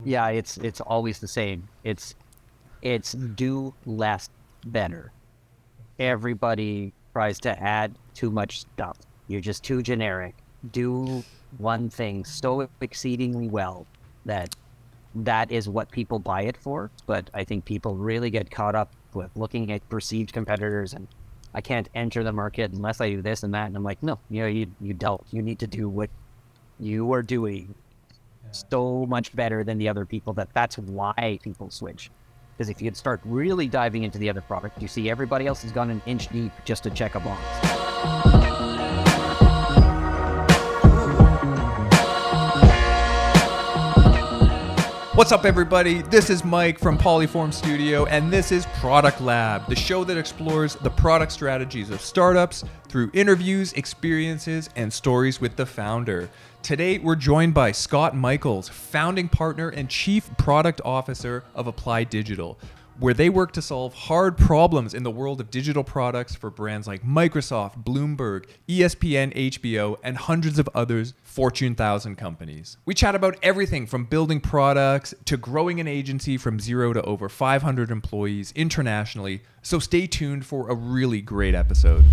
Yeah, it's always the same. It's do less better. Everybody tries to add too much stuff. You're just too generic. Do one thing so exceedingly well that that is what people buy it for. But I think people really get caught up with looking at perceived competitors and I can't enter the market unless I do this and that. And I'm like, no, you don't. You need to do what you are doing so much better than the other people that's why people switch. Because if you start really diving into the other product, you see everybody else has gone an inch deep just to check a box. What's up, everybody? This is Mike from Polyform Studio, and this is Product Lab, the show that explores the product strategies of startups through interviews, experiences, and stories with the founder. Today, we're joined by Scott Michaels, founding partner and chief product officer of Apply Digital, where they work to solve hard problems in the world of digital products for brands like Microsoft, Bloomberg, ESPN, HBO, and hundreds of others Fortune 1000 companies. We chat about everything from building products to growing an agency from 0 to over 500 employees internationally. So stay tuned for a really great episode.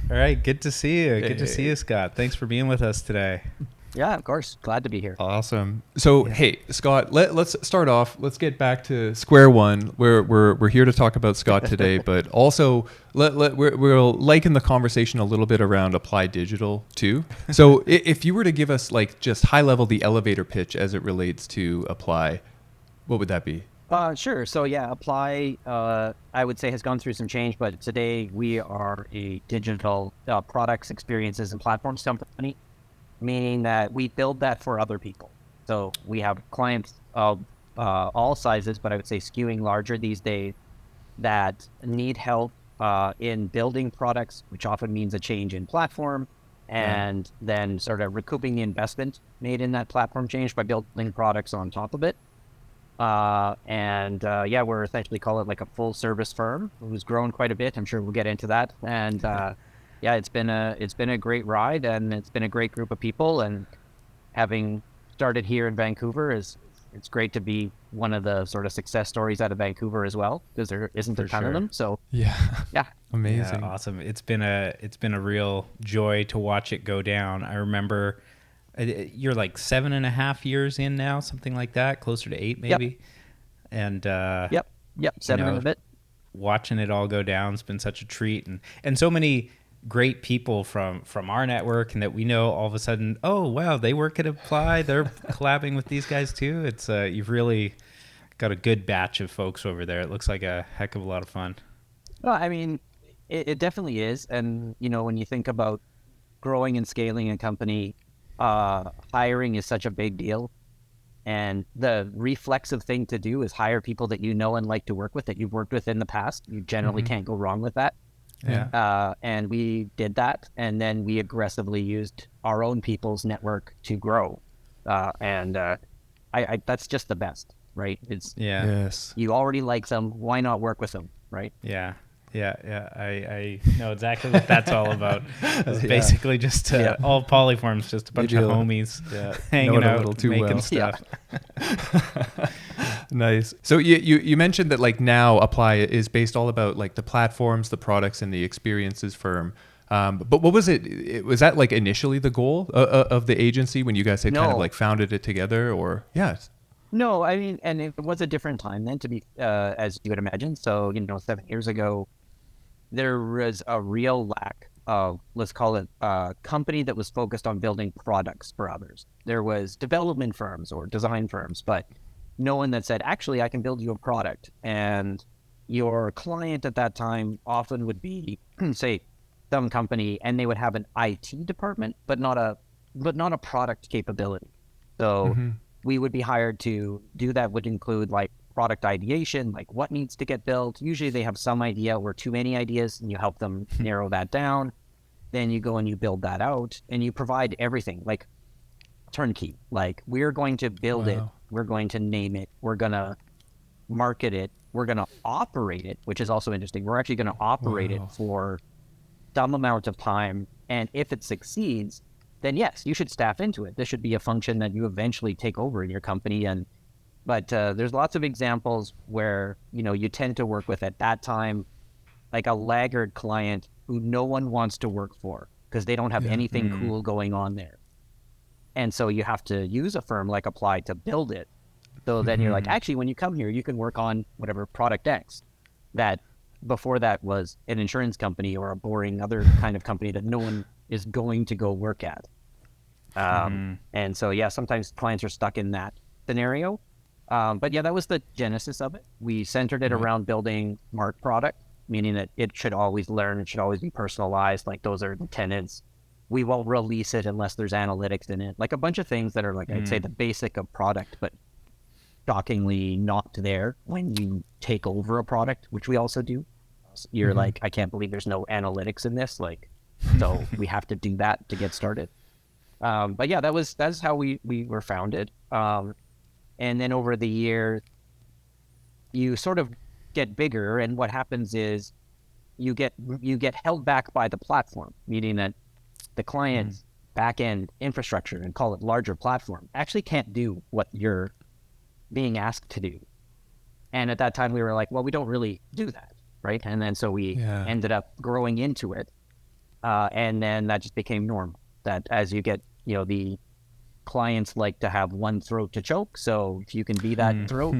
All right, good to see you. Good to see you, Scott. Thanks for being with us today. Yeah, of course. Glad to be here. Awesome. So, hey, Scott, let's start off. Let's get back to square one. We're here to talk about Scott today, but also we'll liken the conversation a little bit around Apply Digital too. So, if you were to give us like just high level the elevator pitch as it relates to Apply, what would that be? Sure. So yeah, Apply, I would say has gone through some change, but today we are a digital products, experiences, and platforms company, meaning that we build that for other people. So we have clients of all sizes, but I would say skewing larger these days that need help in building products, which often means a change in platform, and then sort of recouping the investment made in that platform change by building products on top of it. We're essentially call it like a full service firm who's grown quite a bit. I'm sure we'll get into that. And it's been a great ride, and it's been a great group of people. And having started here in Vancouver it's great to be one of the sort of success stories out of Vancouver as well, because there isn't a ton of them. So yeah, amazing, awesome. It's been a real joy to watch it go down. I remember. You're like 7.5 years in now, something like that, closer to 8 maybe. Yep. And 7 and a bit. Watching it all go down has been such a treat, and so many great people from our network and that we know all of a sudden, oh wow, they work at Apply, they're collabing with these guys too. It's you've really got a good batch of folks over there. It looks like a heck of a lot of fun. Well, I mean, it definitely is. And when you think about growing and scaling a company, hiring is such a big deal, and the reflexive thing to do is hire people that you know and like to work with, that you've worked with in the past. You generally can't go wrong with that. And we did that, and then we aggressively used our own people's network to grow, I that's just the best, right? You already like them, why not work with them, right? I know exactly what that's all about. It's basically just all Polyforms, just a bunch of homies hanging out, making stuff. Nice. So you mentioned that like now Apply is based all about like the platforms, the products, and the experiences firm. But what was it? Was that like initially the goal of the agency when you guys had kind of like founded it together, or No, I mean, and it was a different time then, to be as you would imagine. So 7 years ago, there was a real lack of, let's call it, a company that was focused on building products for others. There was development firms or design firms, but no one that said, actually, I can build you a product. And your client at that time often would be, say, some company, and they would have an IT department, but not a product capability. So we would be hired to do that. Would include like product ideation, like what needs to get built. Usually they have some idea or too many ideas, and you help them narrow that down. Then you go and you build that out, and you provide everything like turnkey. Like, we're going to build it, we're going to name it, we're going to market it, we're going to operate it, which is also interesting. We're actually going to operate it for some amount of time. And if it succeeds, then yes, you should staff into it. This should be a function that you eventually take over in your company, and But there's lots of examples where, you tend to work with at that time, like a laggard client who no one wants to work for because they don't have anything cool going on there. And so you have to use a firm like Apply to build it. So then you're like, actually, when you come here, you can work on whatever product X that before that was an insurance company or a boring other kind of company that no one is going to go work at. And so, sometimes clients are stuck in that scenario. But that was the genesis of it. We centered it around building smart product, meaning that it should always learn, it should always be personalized. Like those are the tenets. We won't release it unless there's analytics in it. Like a bunch of things that are like, I'd say the basic of product, but shockingly not there when you take over a product, which we also do. You're like, I can't believe there's no analytics in this. Like, so we have to do that to get started. But that's how we were founded. And then over the year, you sort of get bigger, and what happens is you get held back by the platform, meaning that the client's back-end infrastructure, and call it larger platform, actually can't do what you're being asked to do. And at that time, we were like, well, we don't really do that, right? And then so we ended up growing into it, and then that just became normal. That as you get, the clients like to have one throat to choke. So if you can be that throat,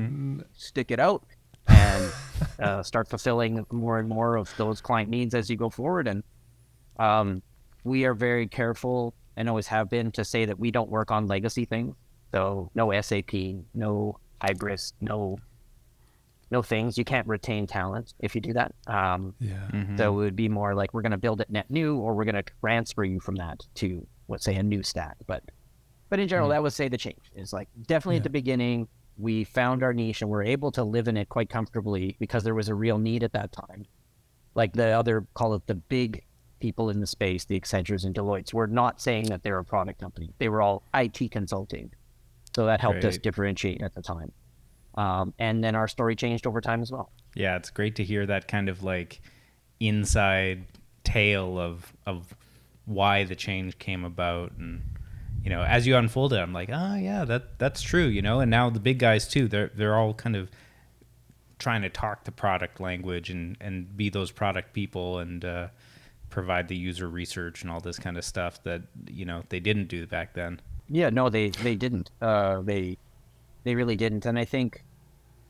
stick it out and start fulfilling more and more of those client needs as you go forward. And we are very careful, and always have been, to say that we don't work on legacy things. So no SAP, no Hybris, no things. You can't retain talent if you do that. So it would be more like we're going to build it net new, or we're going to transfer you from that to, let's say, a new stack. But in general, that would say the change is like definitely at the beginning, we found our niche and we're able to live in it quite comfortably because there was a real need at that time. Like the other, call it the big people in the space, the Accentures and Deloittes, were not saying that they're a product company. They were all IT consulting. So that helped us differentiate at the time. And then our story changed over time as well. Yeah, it's great to hear that kind of like inside tale of why the change came about. And as you unfold it, I'm like, that's true, and now the big guys too, they're all kind of trying to talk the product language and be those product people and provide the user research and all this kind of stuff that they didn't do back then. Yeah, no, they didn't. They really didn't. And I think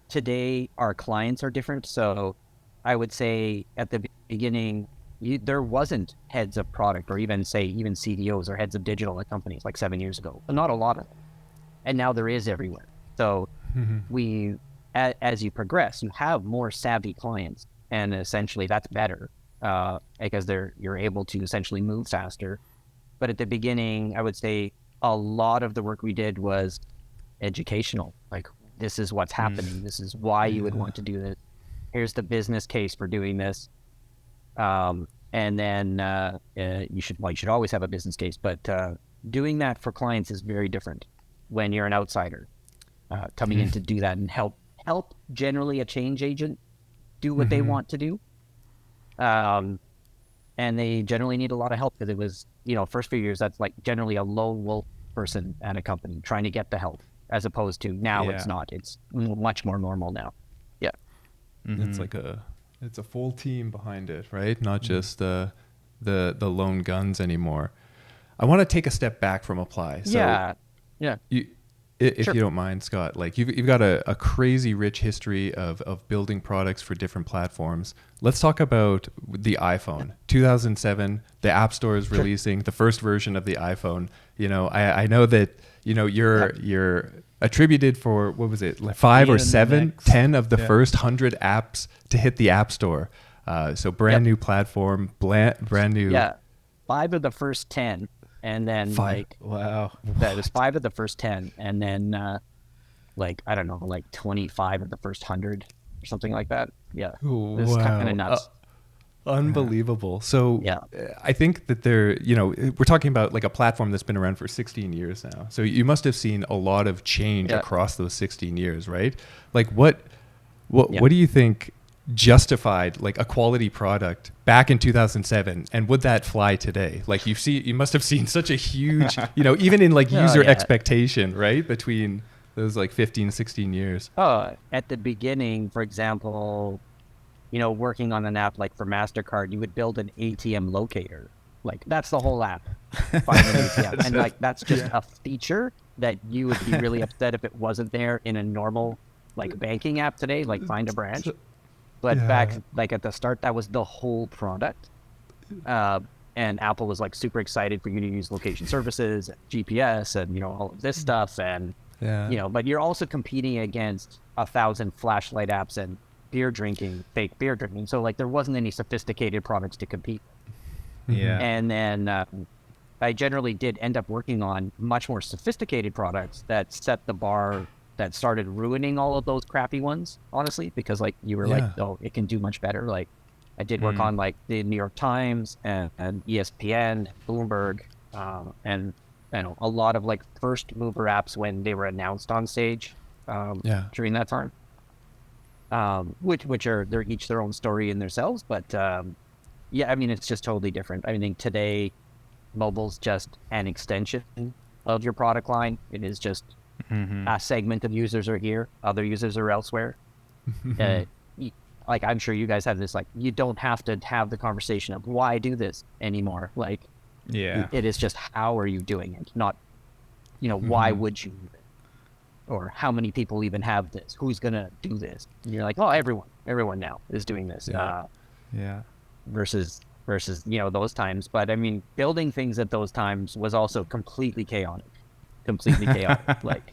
today our clients are different. So I would say at the beginning, there wasn't heads of product, or even CDOs or heads of digital at companies like 7 years ago. But not a lot of them. And now there is everywhere. So as you progress, you have more savvy clients, and essentially that's better because you're able to essentially move faster. But at the beginning, I would say a lot of the work we did was educational. Like, this is what's happening. This is why you would want to do this. Here's the business case for doing this. And then you should always have a business case, but doing that for clients is very different when you're an outsider coming in to do that and help generally a change agent do what they want to do. And they generally need a lot of help because it was, first few years, that's like generally a lone wolf person at a company trying to get the help, as opposed to now it's not. It's much more normal now. Yeah. It's like it's a full team behind it, right? Not just the lone guns anymore. I want to take a step back from Apply. So if you don't mind, Scott, like you've got a crazy rich history of building products for different platforms. Let's talk about the iPhone. 2007, the App Store is releasing the first version of the iPhone. I know that you're attributed for, what was it, like 5 or 7, 10 of the first 100 apps to hit the App Store. So brand new platform, brand new. Yeah, 5 of the first 10. And then wow, that was 5 of the first 10. And then I don't know, like 25 of the first 100 or something like that. Yeah. Ooh, this is kind of nuts. Unbelievable. So I think that we're talking about like a platform that's been around for 16 years now. So you must have seen a lot of change across those 16 years, right? Like what do you think justified like a quality product back in 2007, and would that fly today? Like you must have seen such a huge, even in like user expectation, right? Between those like 15, 16 years? At the beginning, for example, working on an app like for MasterCard, you would build an ATM locator. Like that's the whole app. Find an ATM. And like that's just a feature that you would be really upset if it wasn't there in a normal like banking app today, like find a branch. But back like at the start, that was the whole product. And Apple was like super excited for you to use location services, and GPS, and all of this stuff. And but you're also competing against 1,000 flashlight apps and fake beer drinking. So like there wasn't any sophisticated products to compete. Yeah. And then I generally did end up working on much more sophisticated products that set the bar, that started ruining all of those crappy ones, honestly, because like you were like, oh, it can do much better. Like I did work on like the New York Times and ESPN, Bloomberg, and a lot of like first mover apps when they were announced on stage during that time. Which are, they're each their own story in themselves, but I mean it's just totally different. I think today mobile's just an extension of your product line. It is just a segment of users are here, other users are elsewhere. Like I'm sure you guys have this, like you don't have to have the conversation of why do this anymore. Like it is just how are you doing it, not why would you do it, or how many people even have this, who's gonna do this. And you're like, oh, everyone now is doing this. Versus those times. But I mean, building things at those times was also completely chaotic. Like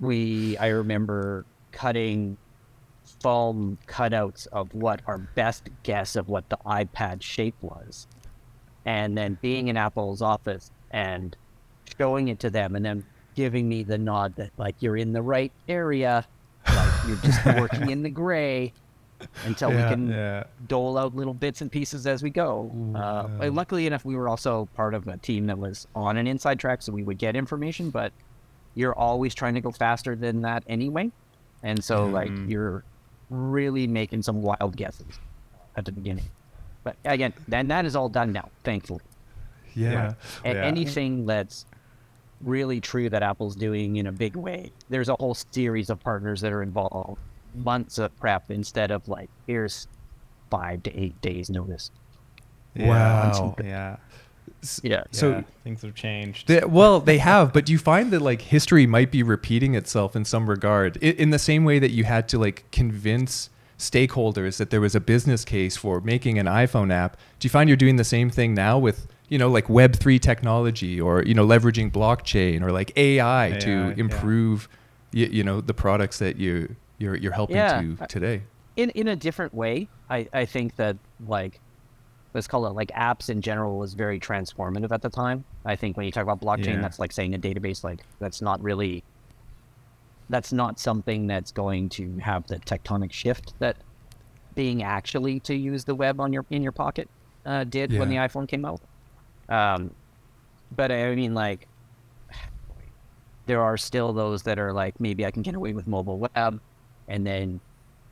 I remember cutting foam cutouts of what our best guess of what the iPad shape was, and then being in Apple's office and showing it to them and then giving me the nod that like you're in the right area, like you're just working in the gray until we can dole out little bits and pieces as we go. Luckily enough, we were also part of a team that was on an inside track, so we would get information, but you're always trying to go faster than that anyway. And so like you're really making some wild guesses at the beginning. But again, then that is all done now, thankfully. Anything that's really true that Apple's doing in a big way, there's a whole series of partners that are involved, months of prep instead of like here's 5 to 8 days notice. Wow. So things have changed. They have, but do you find that like history might be repeating itself in some regard, in the same way that you had to like convince stakeholders that there was a business case for making an iPhone app? Do you find you're doing the same thing now with like Web3 technology, or leveraging blockchain, or like AI to improve the products that you're helping to today? In a different way. I think that like, let's call it like apps in general was very transformative at the time. I think when you talk about blockchain, that's like saying a database, like that's not something that's going to have the tectonic shift that being actually to use the web in your pocket did when the iPhone came out. But I mean, like, there are still those that are like, maybe I can get away with mobile web, and then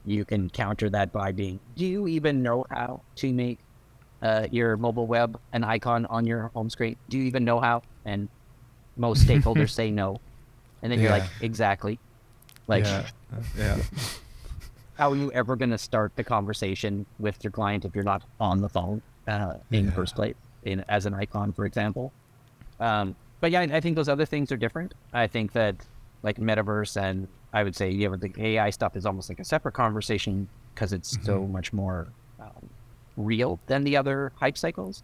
you can counter that by being, do you even know how to make your mobile web an icon on your home screen? Do you even know how? And most stakeholders say no. And then you're like, exactly. Like, how are you ever going to start the conversation with your client if you're not on the phone in the first place, as an icon, for example? But yeah, I think those other things are different. I think that like metaverse, and I would say the AI stuff is almost like a separate conversation because it's so much more real than the other hype cycles.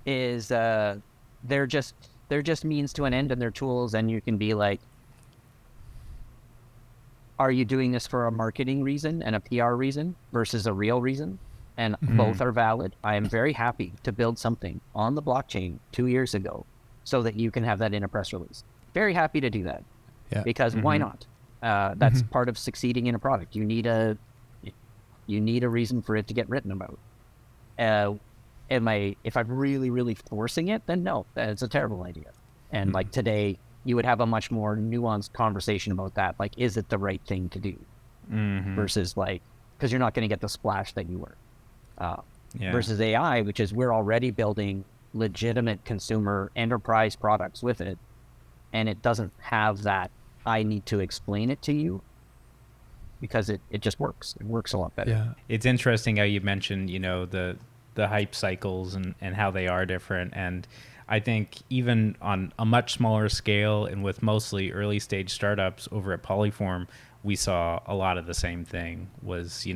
Is they're just means to an end, and they're tools, and you can be like, are you doing this for a marketing reason and a PR reason versus a real reason? And both are valid. I am very happy to build something on the blockchain 2 years ago so that you can have that in a press release. Very happy to do that. Because why not? That's part of succeeding in a product. You need a reason for it to get written about. If I'm really, really forcing it, then no, that's a terrible idea. And like today, you would have a much more nuanced conversation about that. Like, is it the right thing to do? Versus like, because you're not going to get the splash that you were. Versus AI, which is we're already building legitimate consumer enterprise products with it. and it doesn't have that I need to explain it to you, because it just works. It works a lot better. Yeah. It's interesting how you mentioned, the hype cycles and how they are different. And I think even on a much smaller scale and with mostly early stage startups over at Polyform, we saw a lot of the same thing. Was,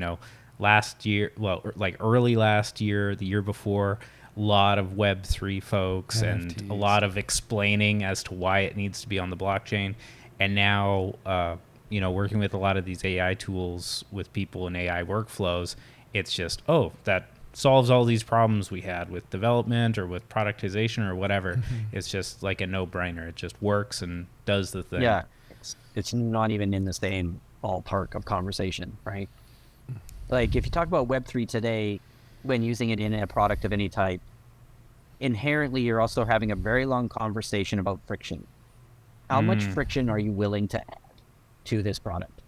last year, well, like early last year, the year before, a lot of Web3 folks and a NFTs. lot of explaining as to why it needs to be on the blockchain. And now, working with a lot of these AI tools with people in AI workflows, it's just, that solves all these problems we had with development or with productization or whatever. It's just like a no-brainer. It just works and does the thing. Yeah, it's not even in the same ballpark of conversation, right? Like if you talk about Web3 today, when using it in a product of any type, inherently you're also having a very long conversation about friction. How much friction are you willing to add to this product?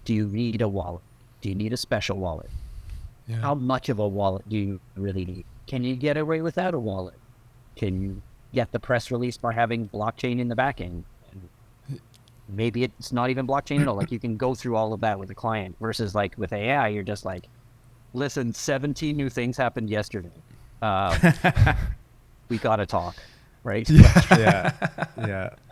Do you need a wallet? Do you need a special wallet? Yeah. How much of a wallet do you really need? Can you get away without a wallet? Can you get the press release by having blockchain in the back end? And maybe it's not even blockchain at all. Like you can go through all of that with a client, versus like with AI, you're just like, listen, 17 new things happened yesterday. We got to talk, right? Yeah.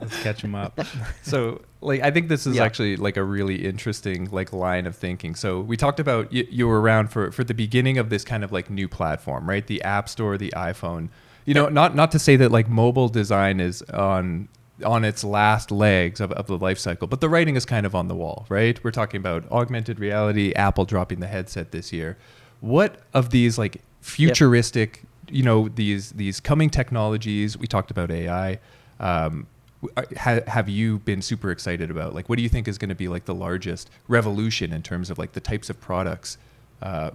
Let's catch them up. So like I think this is Yeah. actually like a really interesting like line of thinking. So we talked about you were around for the beginning of this kind of like new platform, right? The App Store, the iPhone. Not to say that like mobile design is on its last legs of the life cycle, but the writing is kind of on the wall, right? We're talking about augmented reality, Apple dropping the headset this year. What of these like futuristic, these coming technologies, we talked about AI, have you been super excited about? Like, what do you think is going to be like the largest revolution in terms of like the types of products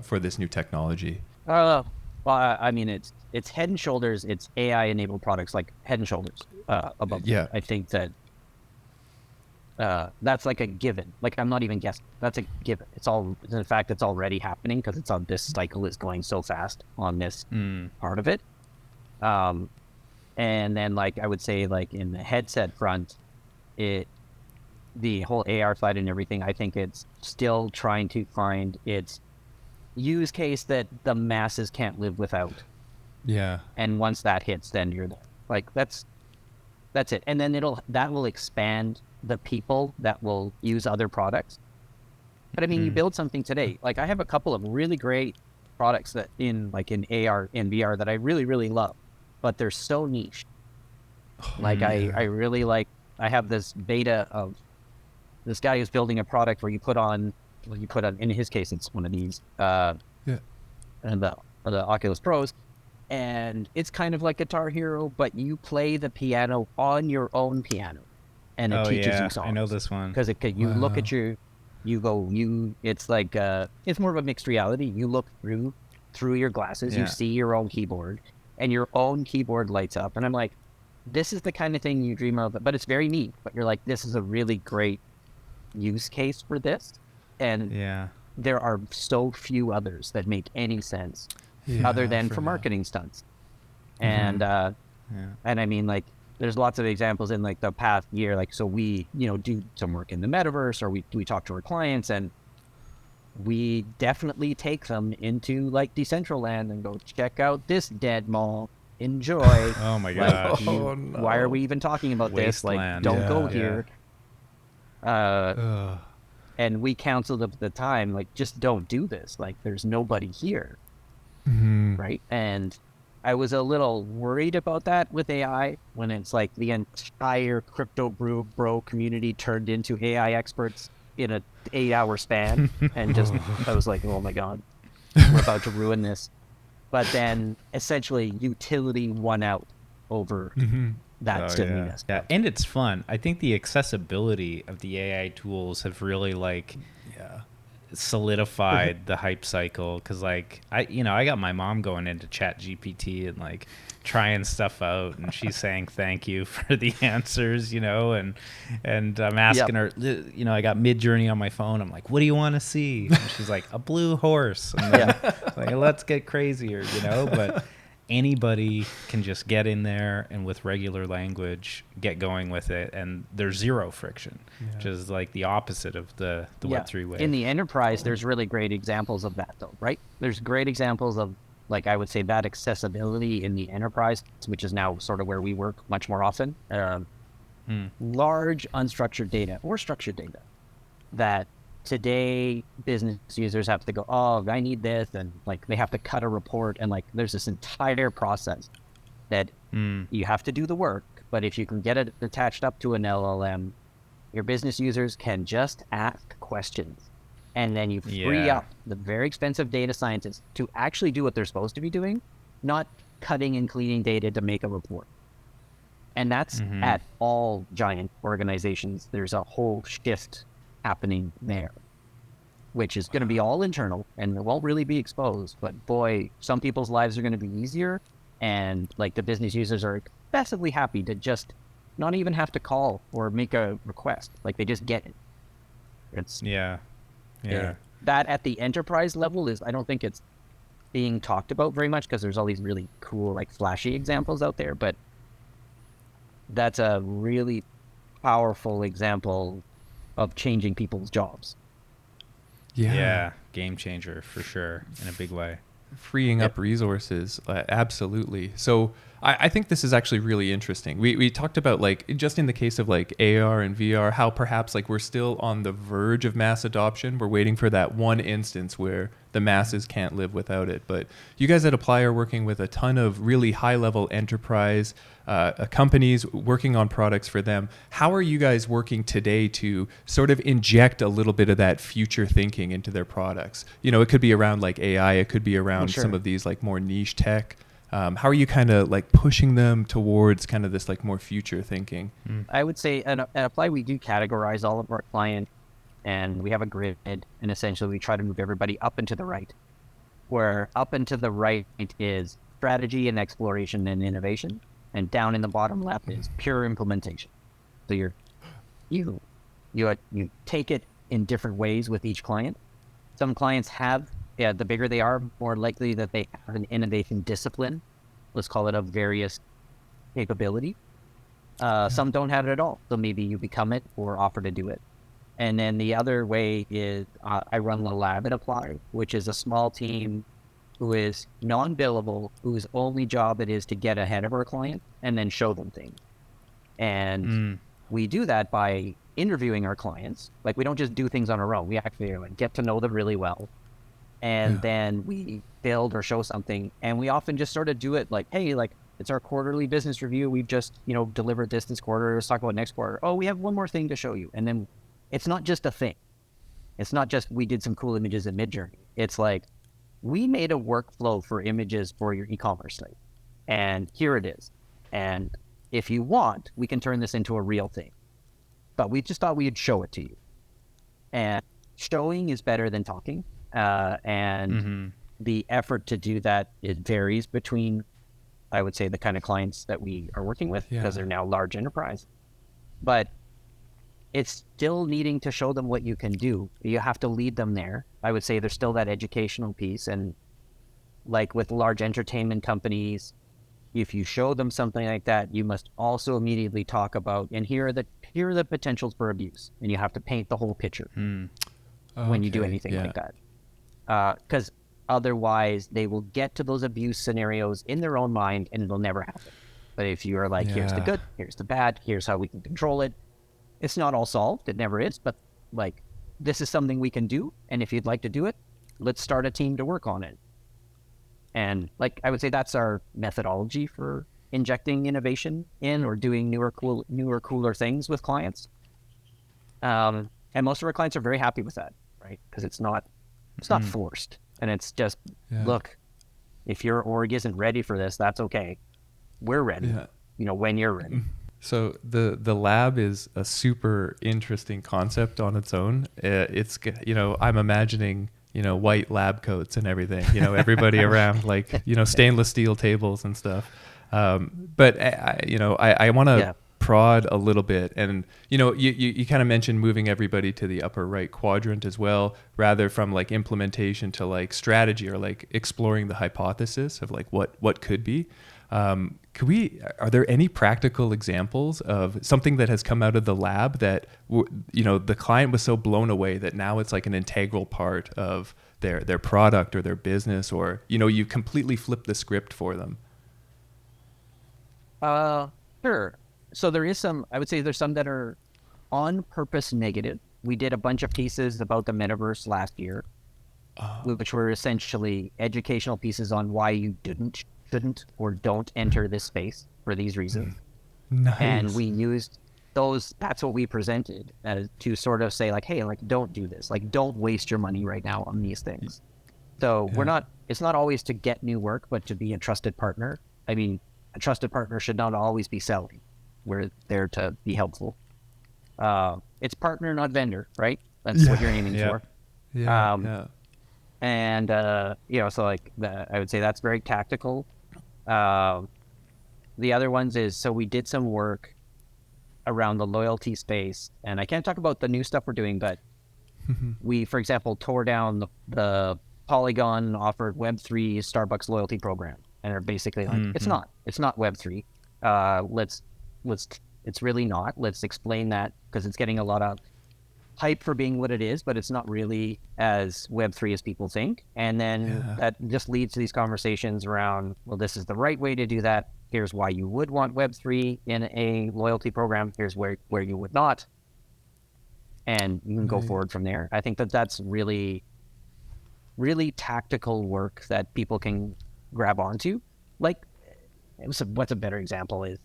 for this new technology? Well, I mean, it's head and shoulders. It's AI enabled products, like head and shoulders above. Yeah. I think that that's like a given. Like I'm not even guessing. That's a given. In fact, it's already happening, because this cycle is going so fast on this part of it. And then like I would say, like in the headset front, the whole AR side and everything, I think it's still trying to find its use case that the masses can't live without. Yeah. And once that hits, then you're there. Like that's it. And then that will expand the people that will use other products. But I mean, you build something today. Like I have a couple of really great products that in AR and VR that I really, really love, but they're so niche. Like I really like, I have this beta of this guy who's building a product where you put on, in his case, it's one of these, and the Oculus Pros, and it's kind of like Guitar Hero, but you play the piano on your own piano, and it teaches you songs. I know this one. Because you look at it's like, it's more of a mixed reality. You look through your glasses, you see your own keyboard, and your own keyboard lights up. And I'm like, this is the kind of thing you dream of, but it's very neat. But you're like, this is a really great use case for this. And there are so few others that make any sense other than for marketing stunts. And and I mean, like, there's lots of examples in like the past year. Like, so we do some work in the metaverse, or we talk to our clients, and we definitely take them into like Decentraland and go, check out this dead mall, enjoy. Oh my gosh. Like, why are we even talking about this? Like, don't go here. And we counseled at the time, like, just don't do this. Like, there's nobody here. Right. And I was a little worried about that with AI, when it's like the entire crypto bro community turned into AI experts in a 8-hour span. And just, I was like, oh my God, we're about to ruin this. But then essentially utility won out over that silliness. Yeah, and it's fun. I think the accessibility of the AI tools have really solidified the hype cycle, because like I got my mom going into Chat GPT and like trying stuff out, and she's saying thank you for the answers, and I'm asking her, I got Mid-Journey on my phone. I'm like, what do you want to see? And she's like, a blue horse. And then like, let's get crazier, but anybody can just get in there and with regular language get going with it, and there's zero friction, which is like the opposite of the Web3 way. In the enterprise, there's really great examples of that, though, right? There's great examples of, like, I would say that accessibility in the enterprise, which is now sort of where we work much more often. Large unstructured data or structured data that today business users have to go, oh, I need this, and like they have to cut a report, and like there's this entire process that you have to do the work. But if you can get it attached up to an LLM, your business users can just ask questions, and then you free up the very expensive data scientists to actually do what they're supposed to be doing, not cutting and cleaning data to make a report. And that's at all giant organizations. There's a whole shift happening there, which is going to be all internal and it won't really be exposed. But boy, some people's lives are going to be easier, and like the business users are excessively happy to just not even have to call or make a request. Like they just get it. It's that at the enterprise level is, I don't think it's being talked about very much because there's all these really cool, like flashy examples out there, but that's a really powerful example of changing people's jobs. Yeah, game changer for sure, in a big way. Freeing up resources, absolutely. So I think this is actually really interesting. We talked about, like, just in the case of like AR and VR, how perhaps like we're still on the verge of mass adoption. We're waiting for that one instance where the masses can't live without it. But you guys at Apply are working with a ton of really high level enterprise companies, working on products for them. How are you guys working today to sort of inject a little bit of that future thinking into their products? You know, it could be around like AI, it could be around some of these like more niche tech. How are you kind of like pushing them towards kind of this like more future thinking? I would say at Apply, we do categorize all of our clients, and we have a grid, and essentially we try to move everybody up and to the right, where up and to the right is strategy and exploration and innovation, and down in the bottom left is pure implementation. So you take it in different ways with each client. Some clients have, the bigger they are, more likely that they have an innovation discipline, let's call it, of various capability. Some don't have it at all, so maybe you become it or offer to do it. And then the other way is I run the lab at Apply, which is a small team who is non-billable, whose only job it is to get ahead of our client and then show them things. And we do that by interviewing our clients. Like, we don't just do things on our own. We actually like get to know them really well. And then we build or show something. And we often just sort of do it like, hey, like, it's our quarterly business review. We've just, delivered this quarter. Let's talk about next quarter. Oh, we have one more thing to show you. And then it's not just a thing. It's not just we did some cool images in Midjourney. It's like, we made a workflow for images for your e-commerce site, and here it is. And if you want, we can turn this into a real thing. But we just thought we'd show it to you. And showing is better than talking. And the effort to do that, it varies between, I would say, the kind of clients that we are working with, because they're now large enterprise. But it's still needing to show them what you can do. You have to lead them there. I would say there's still that educational piece. And like with large entertainment companies, if you show them something like that, you must also immediately talk about, and here are the potentials for abuse. And you have to paint the whole picture when you do anything like that. Because otherwise they will get to those abuse scenarios in their own mind and it'll never happen. But if you are like, here's the good, here's the bad, here's how we can control it, it's not all solved. It never is. But like, this is something we can do. And if you'd like to do it, let's start a team to work on it. And like, I would say that's our methodology for injecting innovation in or doing newer, cooler things with clients. And most of our clients are very happy with that, right? Because it's not forced. And it's just, look, if your org isn't ready for this, that's okay. We're ready, when you're ready. So the lab is a super interesting concept on its own. It's, I'm imagining, white lab coats and everything, everybody around, like, stainless steel tables and stuff. But I want to prod a little bit. And, you kind of mentioned moving everybody to the upper right quadrant as well, rather from like implementation to like strategy, or like exploring the hypothesis of like what could be. Are there any practical examples of something that has come out of the lab that, the client was so blown away that now it's like an integral part of their product or their business, or, you completely flip the script for them? Sure. So I would say there's some that are on purpose negative. We did a bunch of pieces about the metaverse last year, which were essentially educational pieces on why you shouldn't, or don't enter this space for these reasons. Nice. And we used those, that's what we presented to sort of say like, hey, like, don't do this. Like, don't waste your money right now on these things. So it's not always to get new work, but to be a trusted partner. I mean, a trusted partner should not always be selling. We're there to be helpful. It's partner, not vendor, right? That's what you're aiming for. And, so like, I would say that's very tactical. The other ones is, so we did some work around the loyalty space, and I can't talk about the new stuff we're doing, but we, for example, tore down the Polygon offered Web3 Starbucks loyalty program. And they're basically like, it's not Web3. It's really not. Let's explain that, because it's getting a lot of hype for being what it is, but it's not really as Web3 as people think. And then that just leads to these conversations around, well, this is the right way to do that. Here's why you would want Web3 in a loyalty program. Here's where you would not. And you can go forward from there. I think that's really, really tactical work that people can grab onto. Like, what's a better example is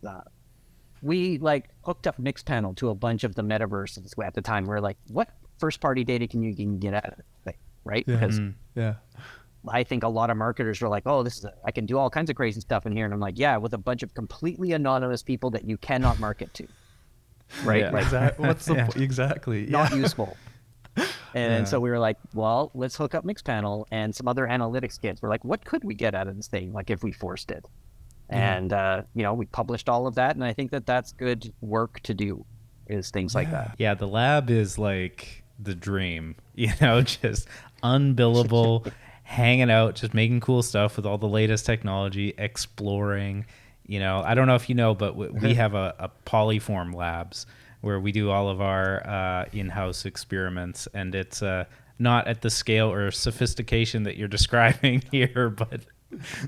we like hooked up Mixpanel to a bunch of the metaverses at the time. We're like, what first party data can you get out of this thing, right? Because I think a lot of marketers were like, oh, I can do all kinds of crazy stuff in here. And I'm like, yeah, with a bunch of completely anonymous people that you cannot market to, right? Like, exactly. Not useful. And so we were like, well, let's hook up Mixpanel and some other analytics kits. We're like, what could we get out of this thing, like, if we forced it? And, we published all of that. And I think that's good work to do, is things like that. Yeah, the lab is like the dream, just unbillable, hanging out, just making cool stuff with all the latest technology, exploring. I don't know if you know, but we have a Polyform Labs where we do all of our in-house experiments, and it's not at the scale or sophistication that you're describing here, but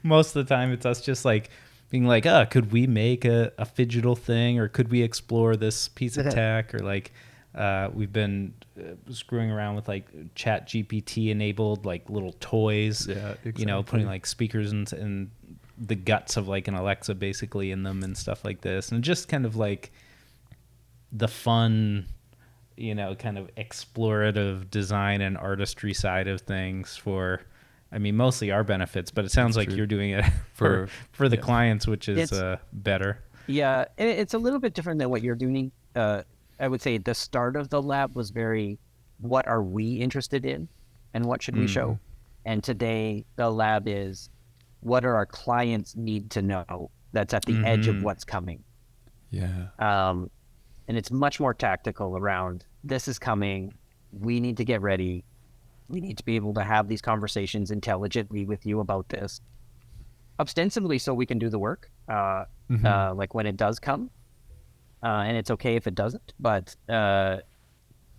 most of the time it's us just like being like, could we make a phygital thing, or could we explore this piece of tech, or like we've been screwing around with like Chat GPT enabled like little toys, putting like speakers and the guts of like an Alexa basically in them and stuff like this, and just kind of like the fun, kind of explorative design and artistry side of things for, mostly our benefits, but it sounds like you're doing it for the clients, which is better. Yeah, it's a little bit different than what you're doing. I would say the start of the lab was very, what are we interested in and what should we show? And today the lab is, what are our clients need to know that's at the edge of what's coming? Yeah. And it's much more tactical around, this is coming, we need to get ready, we need to be able to have these conversations intelligently with you about this, ostensibly so we can do the work, like when it does come, and it's okay if it doesn't, but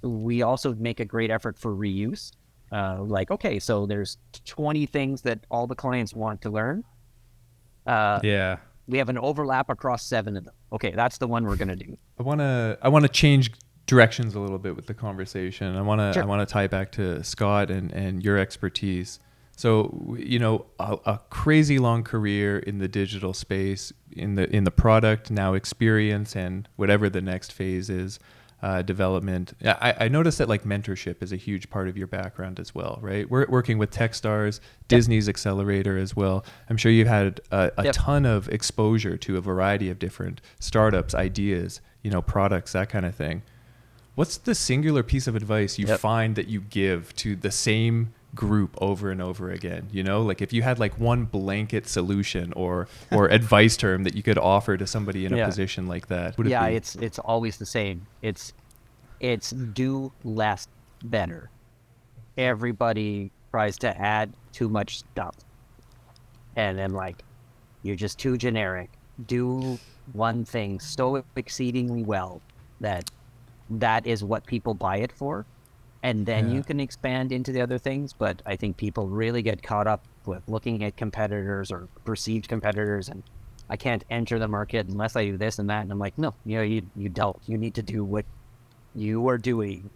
we also make a great effort for reuse. Like, okay, so there's 20 things that all the clients want to learn. We have an overlap across 7 of them. Okay, that's the one we're going to do. I want to change directions a little bit with the conversation. I want to tie back to Scott and your expertise. So, a crazy long career in the digital space, in the product now experience, and whatever the next phase is, development. I noticed that like mentorship is a huge part of your background as well, right? We're working with Techstars, Disney's accelerator as well. I'm sure you've had a ton of exposure to a variety of different startups, ideas, products, that kind of thing. What's the singular piece of advice you find that you give to the same group over and over again? You know, like if you had like one blanket solution or advice term that you could offer to somebody in a position like that, would it be? It's always the same. It's do less better. Everybody tries to add too much stuff, and then like you're just too generic. Do one thing so exceedingly well that is what people buy it for, and then you can expand into the other things. But I think people really get caught up with looking at competitors or perceived competitors, and I can't enter the market unless I do this and that. And I'm like, no, you don't. You need to do what you are doing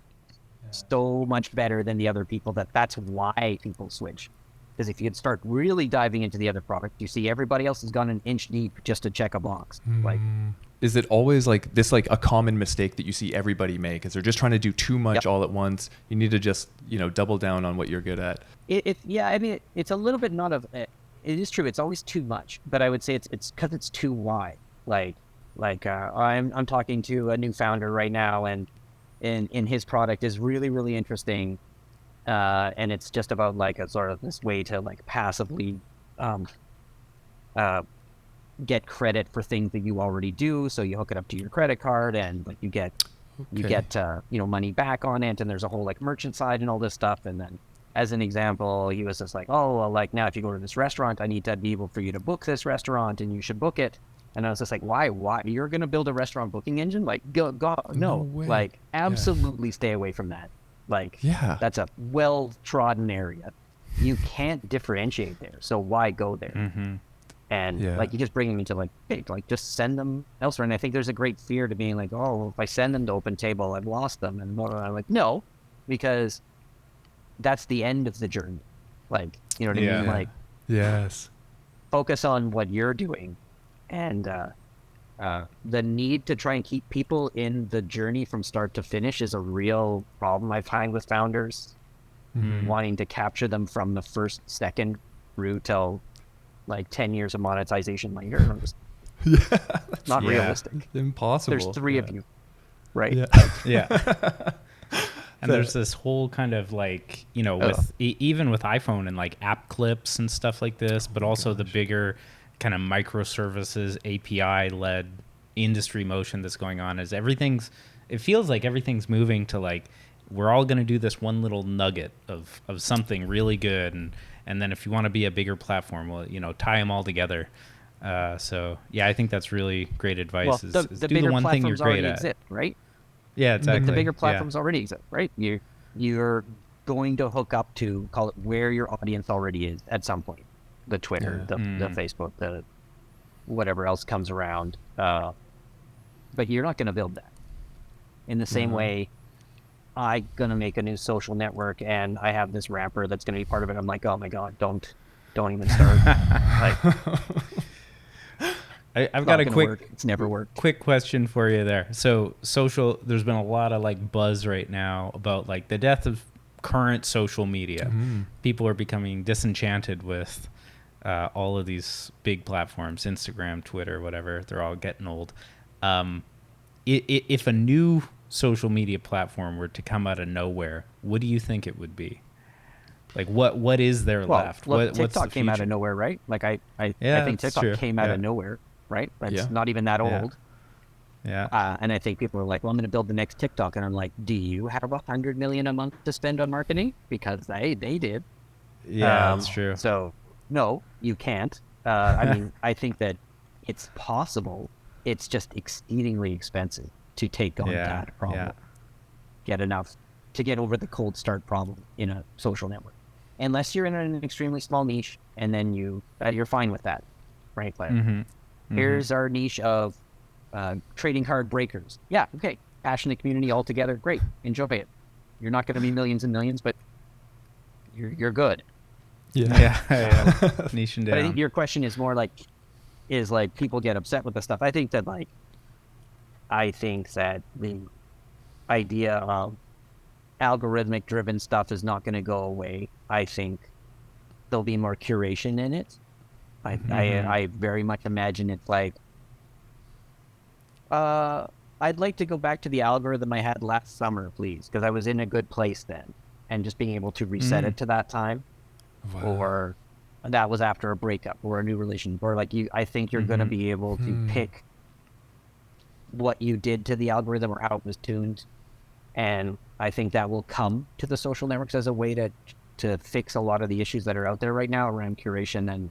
so much better than the other people that's why people switch. Because if you start really diving into the other product, you see everybody else has gone an inch deep just to check a box. Like, is it always like this, like a common mistake that you see everybody make? Is they're just trying to do too much all at once? You need to just, double down on what you're good at. I mean, it's a little bit not of it is true. It's always too much, but I would say it's because it's too wide. I'm talking to a new founder right now, and in his product is really, really interesting. And it's just about like a sort of this way to like passively get credit for things that you already do. So you hook it up to your credit card, and like you get money back on it. And there's a whole like merchant side and all this stuff. And then as an example, he was just like, oh, well, like now if you go to this restaurant, I need to be able for you to book this restaurant, and you should book it. And I was just like, why? You're going to build a restaurant booking engine? Like, no, way. Like absolutely stay away from that. Like, that's a well-trodden area. You can't differentiate there. So why go there? Mm-hmm. And like, you just bring them into like, hey, like just send them elsewhere. And I think there's a great fear to being like, oh, well, if I send them to Open Table, I've lost them. And I'm like, no, because that's the end of the journey. Like, you know what I mean? Like, yes, focus on what you're doing. And the need to try and keep people in the journey from start to finish is a real problem I find with founders. Wanting to capture them from the first second through till like 10 years of monetization later. It's not realistic. Impossible. There's three of you, right? Yeah. And there's this whole kind of like, with even with iPhone and like app clips and stuff like this, but also the bigger kind of microservices API-led industry motion that's going on is it feels like everything's moving to like, we're all going to do this one little nugget of something really good. And then if you want to be a bigger platform, well, tie them all together. So yeah, I think that's really great advice. Well, is the do bigger the one thing you're platforms great already at. exist, right? Yeah, exactly. The bigger platforms already exist, right? You're going to hook up to, call it, where your audience already is at some point. The Twitter, the Facebook, the whatever else comes around. But you're not going to build that. In the same way, I'm going to make a new social network, and I have this rapper that's going to be part of it. I'm like, oh my God, don't even start. I've got a it's never worked. Quick question for you there. So there's been a lot of like buzz right now about like the death of current social media. People are becoming disenchanted with all of these big platforms, Instagram, Twitter, whatever. They're all getting old. If a new social media platform were to come out of nowhere, what do you think it would be? Like what is there left? Look, TikTok came out of nowhere, right? Like I think TikTok came out of nowhere, right? It's not even that old. Yeah. And I think people are like, well, I'm going to build the next TikTok. And I'm like, do you have $100 million a month to spend on marketing? Because they did. Yeah, that's true. So no, you can't. I mean, I think that it's possible. It's just exceedingly expensive to take on that problem. Get enough to get over the cold start problem in a social network. Unless you're in an extremely small niche, and then you're fine with that, right? But here's our niche of trading card breakers. Yeah, okay. Passionate community all together. Great. Enjoy it. You're not going to be millions and millions, but you're good. Yeah. Niche and down. But I think your question is more like, people get upset with the stuff. I think that the idea of algorithmic driven stuff is not going to go away. I think there'll be more curation in it. I very much imagine it's like, I'd like to go back to the algorithm I had last summer, please, because I was in a good place then. and just being able to reset it to that time. Wow. Or that was after a breakup or a new relationship, or like I think you're going to be able to pick what you did to the algorithm or how it was tuned. And I think that will come to the social networks as a way to fix a lot of the issues that are out there right now around curation and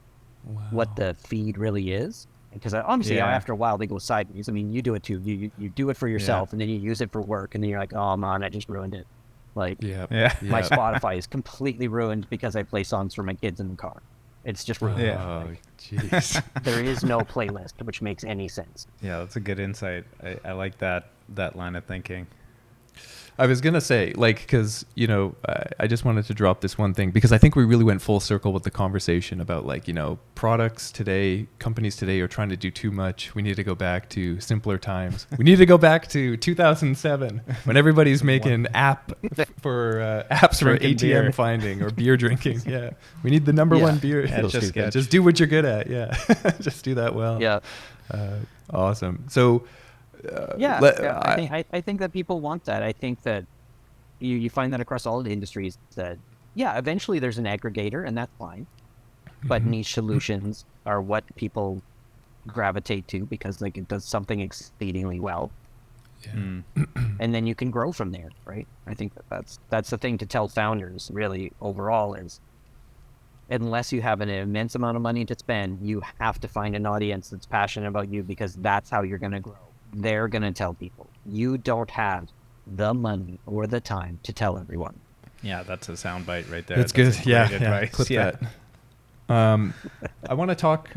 what the feed really is. Because obviously after a while they go sideways. I mean, you do it too. You do it for yourself and then you use it for work and then you're like, oh man, I just ruined it. Like my Spotify is completely ruined because I play songs for my kids in the car. It's just ruined. Oh, jeez. There is no playlist, which makes any sense. Yeah, that's a good insight. I like that line of thinking. I was going to say, like, because, you know, I just wanted to drop this one thing because I think we really went full circle with the conversation about, like, you know, products today, companies today are trying to do too much. We need to go back to simpler times. We need to go back to 2007 when everybody's making apps for Drinking ATM beer. finding or beer drinking. Yeah. We need the number one beer. Yeah, Just do what you're good at. Yeah. Just do that well. Yeah. Awesome. So, I think that people want that. I think that you find that across all the industries that, eventually there's an aggregator and that's fine. But niche solutions are what people gravitate to because like it does something exceedingly well. Yeah. And then you can grow from there, right? I think that's the thing to tell founders really overall is unless you have an immense amount of money to spend, you have to find an audience that's passionate about you because that's how you're going to grow. They're going to tell people. You don't have the money or the time to tell everyone. Yeah, that's a soundbite right there. That's good. Yeah, advice. Clip that. I want to talk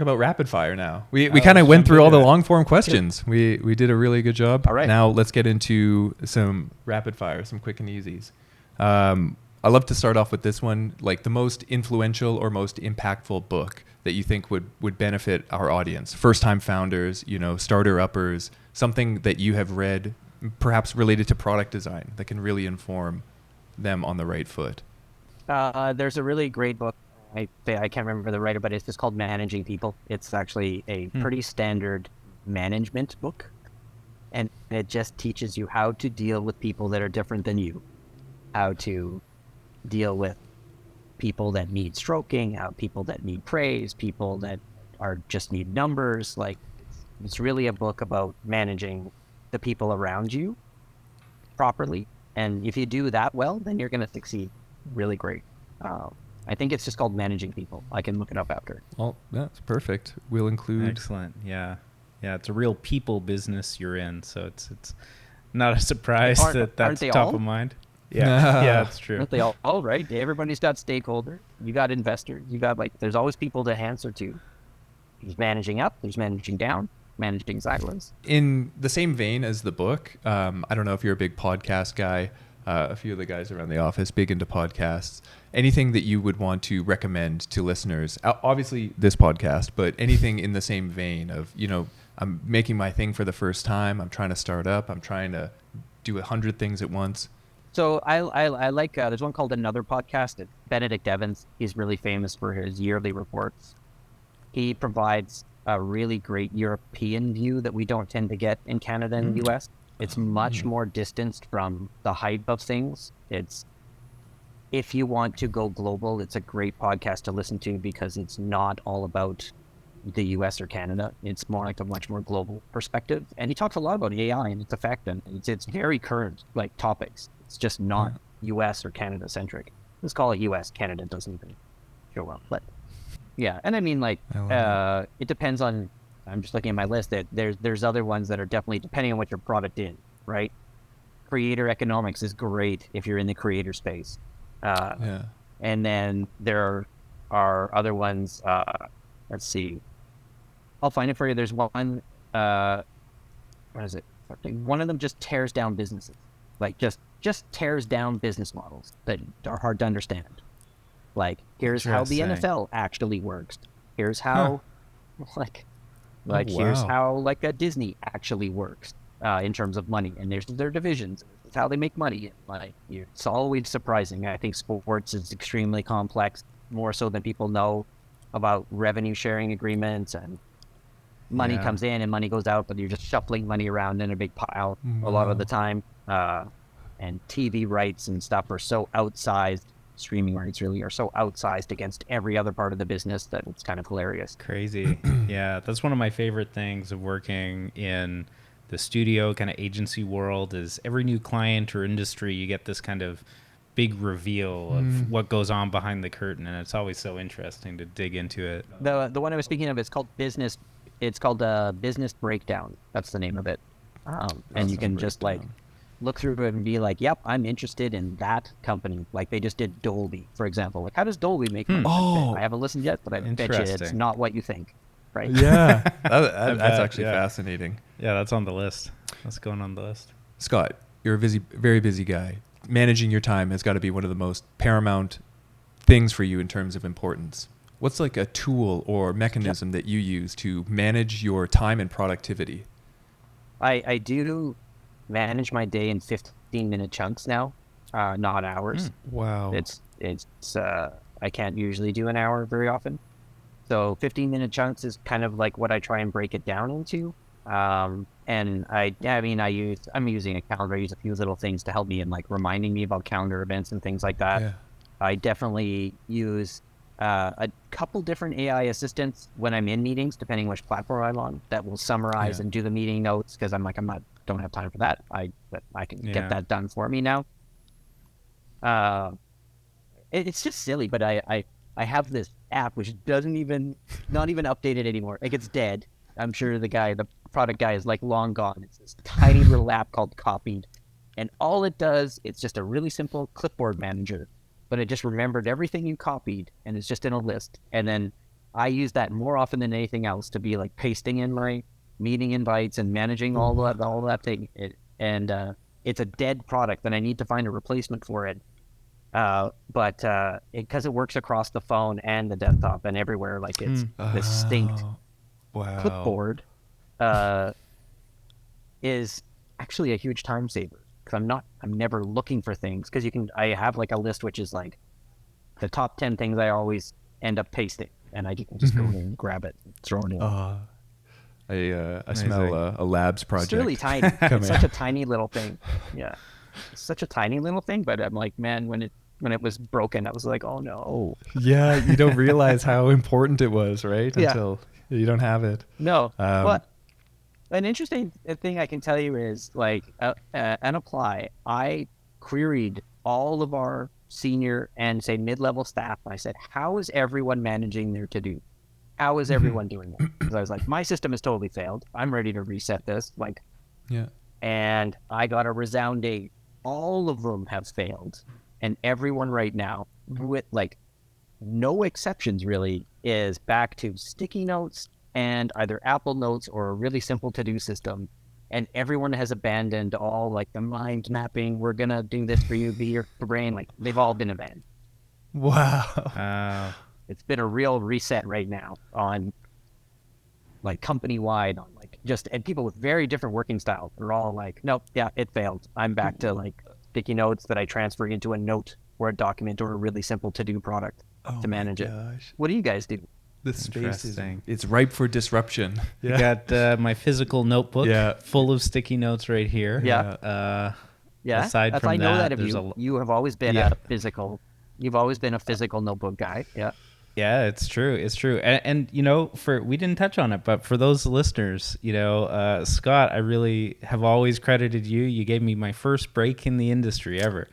about rapid fire now. We kind of went through all the long form questions. We did a really good job. All right. Now let's get into some rapid fire, some quick and easies. I love to start off with this one, like the most influential or most impactful book that you think would benefit our audience, first-time founders, you know, starter-uppers, something that you have read, perhaps related to product design that can really inform them on the right foot. There's a really great book. I can't remember the writer, but it's just called Managing People. It's actually a pretty standard management book, and it just teaches you how to deal with people that are different than you, how to deal with people that need stroking, people that need praise, people that just need numbers. Like, it's really a book about managing the people around you properly. And if you do that well, then you're going to succeed really great. I think it's just called Managing People. I can look it up after. Well, that's perfect. We'll include. Excellent. Yeah. It's a real people business you're in. So it's not a surprise that's top of mind. Yeah, that's true. Aren't they all right? Everybody's got stakeholders. You got investors. You got there's always people to answer to. There's managing up. There's managing down. Managing silos. In the same vein as the book, I don't know if you're a big podcast guy. A few of the guys around the office, big into podcasts. Anything that you would want to recommend to listeners? Obviously, this podcast, but anything in the same vein of, you know, I'm making my thing for the first time. I'm trying to start up. I'm trying to do 100 things at once. So I like, there's one called Another Podcast. It's Benedict Evans. He's really famous for his yearly reports. He provides a really great European view that we don't tend to get in Canada and the US. It's much more distanced from the hype of things. If you want to go global, it's a great podcast to listen to because it's not all about the US or Canada. It's more like a much more global perspective. And he talks a lot about AI and its effect, and it's very current topics. It's just not US or Canada centric. Let's call it US. Canada doesn't even show well. But yeah, and I mean it depends on, I'm just looking at my list, that there's other ones that are definitely depending on what your product is, right? Creator economics is great if you're in the creator space. And then there are other ones, let's see. I'll find it for you. There's one, what is it? One of them just tears down businesses. Like just tears down business models that are hard to understand. Like, here's how the NFL actually works. Here's how, here's how a Disney actually works in terms of money. And there's their divisions. It's how they make money. It's always surprising. I think sports is extremely complex, more so than people know about revenue sharing agreements and money comes in and money goes out, but you're just shuffling money around in a big pile a lot of the time. and TV rights and stuff are so outsized. Streaming rights really are so outsized against every other part of the business that it's kind of hilarious. Crazy. Yeah, that's one of my favorite things of working in the studio kind of agency world is every new client or industry, you get this kind of big reveal of what goes on behind the curtain, and it's always so interesting to dig into it. The one I was speaking of is called business. It's called Business Breakdown. That's the name of it. And you can just like look through it and be like, yep, I'm interested in that company. Like they just did Dolby, for example. Like how does Dolby make money? Oh. I haven't listened yet, but I bet you it's Interesting. not what you think, right? Yeah, that's bet, actually yeah. fascinating. Yeah, that's on the list. That's going on the list. Scott, you're a very busy guy. Managing your time has got to be one of the most paramount things for you in terms of importance. What's like a tool or mechanism that you use to manage your time and productivity? I do manage my day in 15-minute chunks now, not hours. Wow. It's I can't usually do an hour very often. So 15-minute chunks is kind of like what I try and break it down into. And I'm using a calendar. I use a few little things to help me in like reminding me about calendar events and things like that. Yeah. I definitely use a couple different AI assistants when I'm in meetings, depending which platform I'm on, that will summarize and do the meeting notes because don't have time for that. But I can get that done for me now. It's just silly, but I have this app which not even updated anymore. Like it's dead. I'm sure the product guy is like long gone. It's this tiny little app called Copied, and all it does, it's just a really simple clipboard manager, but it just remembered everything you copied, and it's just in a list. And then I use that more often than anything else to be like pasting in my meeting invites and managing all that thing. It's a dead product, and I need to find a replacement for it. But because it works across the phone and the desktop and everywhere, like it's distinct. Wow. Clipboard is actually a huge time saver because I'm never looking for things because I have like a list which is like the top 10 things I always end up pasting, and I can just go in and grab it and throw it in. I smell a labs project. It's really tiny. It's such a tiny little thing. Yeah, it's such a tiny little thing, but I'm like, man, when it was broken, I was like, oh no. Yeah, you don't realize how important it was, right? Yeah. Until you don't have it. No, but an interesting thing I can tell you is like at Apply, I queried all of our senior and say mid-level staff. And I said, how is everyone managing their to-do? How is everyone doing that? Because I was like, my system has totally failed. I'm ready to reset this. Like, Yeah. and I got a resounding, all of them have failed. And everyone right now, with like no exceptions really, is back to sticky notes and either Apple Notes or a really simple to-do system. And everyone has abandoned all like the mind mapping. We're going to do this for you, be your brain. Like they've all been abandoned. Wow. It's been a real reset right now on like company-wide, on like just, and people with very different working styles are all like, nope, yeah, it failed. I'm back to like sticky notes that I transfer into a note or a document or a really simple to-do product to manage it. What do you guys do? The space is Interesting. it's ripe for disruption. I got my physical notebook full of sticky notes right here. Yeah. Yeah. Aside from I know that, that of there's you. You have always been you've always been a physical notebook guy. Yeah. Yeah, it's true. It's true. And you know, we didn't touch on it, but for those listeners, you know, Scott, I really have always credited you. You gave me my first break in the industry ever.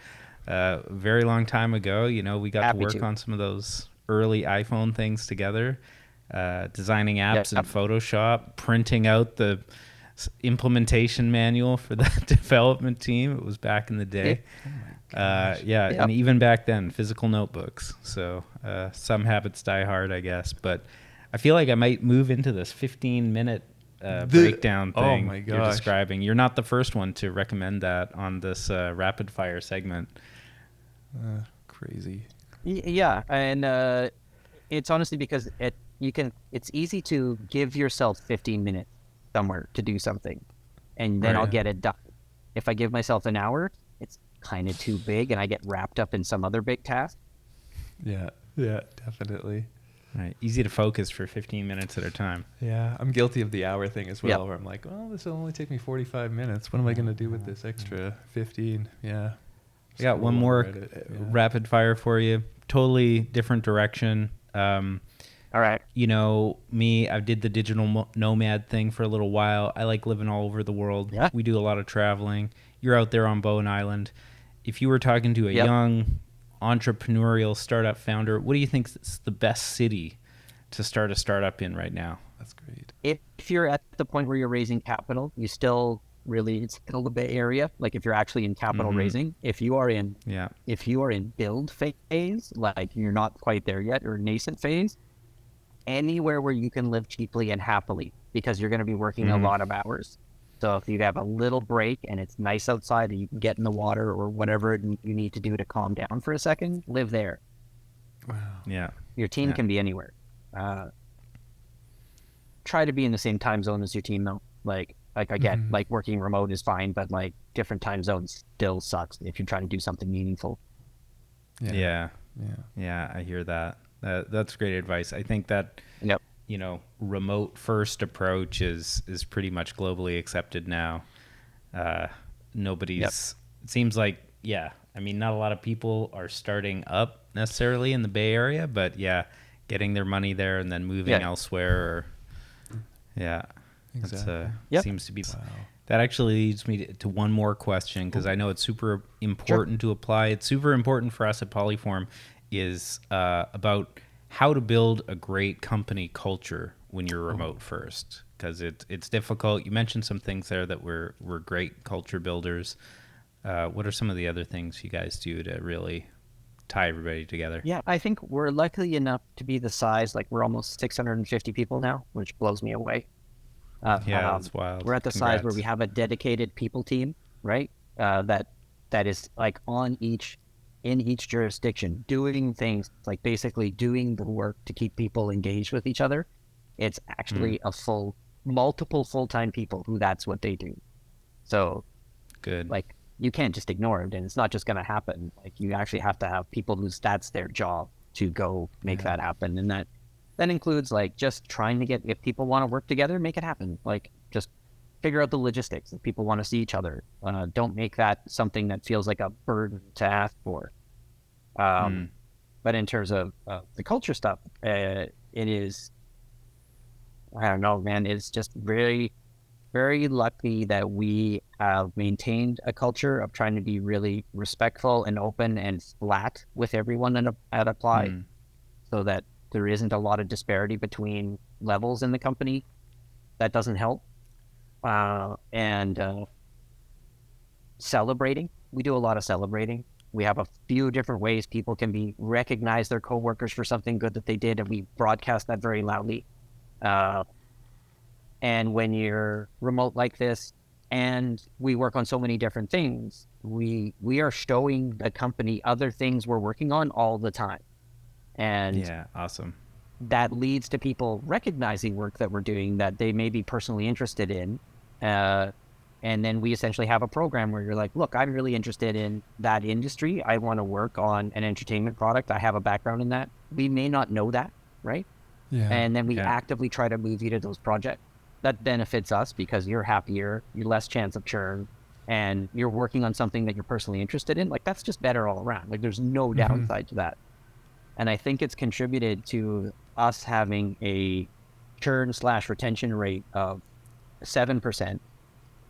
A very long time ago, you know, we got to work on some of those early iPhone things together, designing apps in Photoshop, printing out the implementation manual for the development team. It was back in the day. And even back then, physical notebooks. So some habits die hard, I guess. But I feel like I might move into this 15-minute breakdown thing you're describing. You're not the first one to recommend that on this rapid fire segment. Crazy. Yeah, and it's honestly because it's easy to give yourself 15 minutes somewhere to do something, and then I'll get it done. If I give myself an hour, it's kind of too big, and I get wrapped up in some other big task. Yeah, definitely. Right. Easy to focus for 15 minutes at a time. Yeah, I'm guilty of the hour thing as well, Yep. where I'm like, well, this will only take me 45 minutes. What am I going to do with this extra 15? Yeah. I got one Scroll on more Reddit, yeah. rapid fire for you. Totally different direction. All right. You know, me, I did the digital nomad thing for a little while. I like living all over the world. Yeah. We do a lot of traveling. You're out there on Bowen Island. If you were talking to a Yep. young entrepreneurial startup founder, what do you think is the best city to start a startup in right now? That's great. If you're at the point where you're raising capital, you still really, it's still the Bay Area. Like if you're actually in capital raising, if you are in build phase, like you're not quite there yet, or nascent phase, anywhere where you can live cheaply and happily, because you're going to be working a lot of hours. So if you have a little break and it's nice outside and you can get in the water or whatever you need to do to calm down for a second, live there. Wow. Yeah. Your team Yeah. can be anywhere. Try to be in the same time zone as your team, though. Like I get, like working remote is fine, but like different time zones still sucks if you're trying to do something meaningful. Yeah. Yeah. Yeah, I hear that. That's great advice. I think that, Yep. you know, remote first approach is pretty much globally accepted now. Nobody's, it seems like, yeah, I mean, not a lot of people are starting up necessarily in the Bay Area, but yeah, getting their money there and then moving elsewhere. Or, yeah, Exactly. that's, seems to be. That actually leads me to one more question, because I know it's super important to apply. It's super important for us at Polyform, is about how to build a great company culture when you're remote first, because it's difficult. You mentioned some things there that were great culture builders. What are some of the other things you guys do to really tie everybody together? Yeah, I think we're lucky enough to be the size, like we're almost 650 people now, which blows me away. Yeah, that's wild. We're at the size where we Congrats. have a dedicated people team, right? That is like in each jurisdiction, doing things, like basically doing the work to keep people engaged with each other. It's actually multiple full-time people who that's what they do. So Good. like you can't just ignore it, and it's not just going to happen. Like you actually have to have people whose that's their job to go make that happen, and that includes like just trying to get, if people want to work together, make it happen. Like just figure out the logistics. If people want to see each other, don't make that something that feels like a burden to ask for. But in terms of the culture stuff, it is, I don't know, man. It's just very, very lucky that we have maintained a culture of trying to be really respectful and open and flat with everyone at Apply, so that there isn't a lot of disparity between levels in the company. That doesn't help. And celebrating. We do a lot of celebrating. We have a few different ways people can recognize their coworkers for something good that they did, and we broadcast that very loudly. And when you're remote like this, and we work on so many different things, we are showing the company other things we're working on all the time. And Yeah, awesome. that leads to people recognizing work that we're doing that they may be personally interested in. And then we essentially have a program where you're like, look, I'm really interested in that industry. I want to work on an entertainment product. I have a background in that. We may not know that, right? Yeah. And then we actively try to move you to those projects. That benefits us because you're happier, you're less chance of churn, and you're working on something that you're personally interested in. Like that's just better all around. Like there's no downside to that. And I think it's contributed to us having a churn/retention rate of 7%,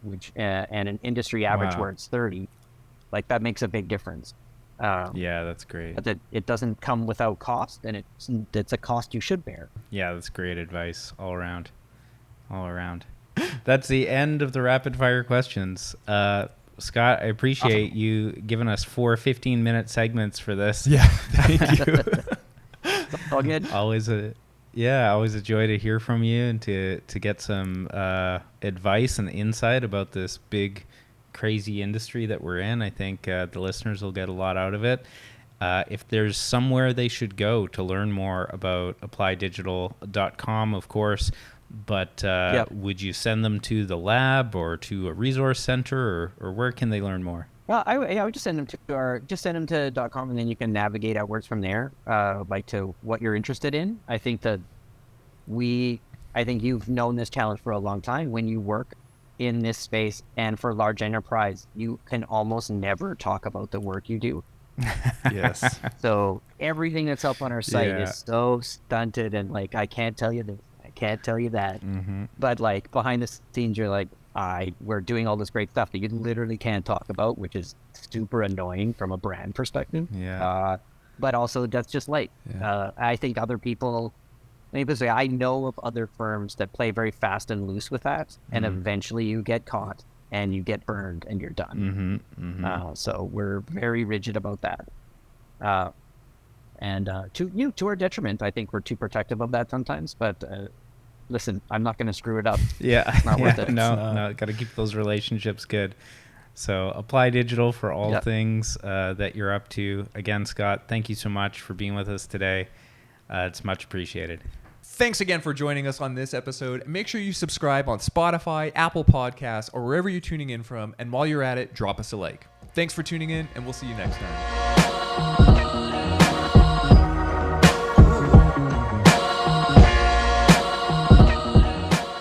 which and an industry average where it's 30. Like that makes a big difference. Yeah, that's great. But it doesn't come without cost, and it's a cost you should bear. Yeah, that's great advice all around. All around. That's the end of the rapid fire questions. Scott, I appreciate you giving us 4 15-minute segments for this. Yeah, thank you. All good. Always a joy to hear from you and to get some advice and insight about this big, crazy industry that we're in. I think the listeners will get a lot out of it. If there's somewhere they should go to learn more about applydigital.com, of course, but would you send them to the lab or to a resource center, or where can they learn more? Well, I would just send them to .com, and then you can navigate outwards from there, like to what you're interested in. I think you've known this challenge for a long time. When you work in this space and for large enterprise, you can almost never talk about the work you do. Yes. So everything that's up on our site Yeah. is so stunted, and like, I can't tell you this, I can't tell you that. But like behind the scenes, you're like, we're doing all this great stuff that you literally can't talk about, which is super annoying from a brand perspective. Yeah. But also that's just life. Yeah. I think other people, maybe say, I know of other firms that play very fast and loose with that, and eventually you get caught and you get burned and you're done. So we're very rigid about that. And to our detriment, I think we're too protective of that sometimes. But listen, I'm not going to screw it up. Yeah. Not worth it. No, got to keep those relationships good. So Apply Digital for all things that you're up to. Again, Scott, thank you so much for being with us today. It's much appreciated. Thanks again for joining us on this episode. Make sure you subscribe on Spotify, Apple Podcasts, or wherever you're tuning in from. And while you're at it, drop us a like. Thanks for tuning in, and we'll see you next time.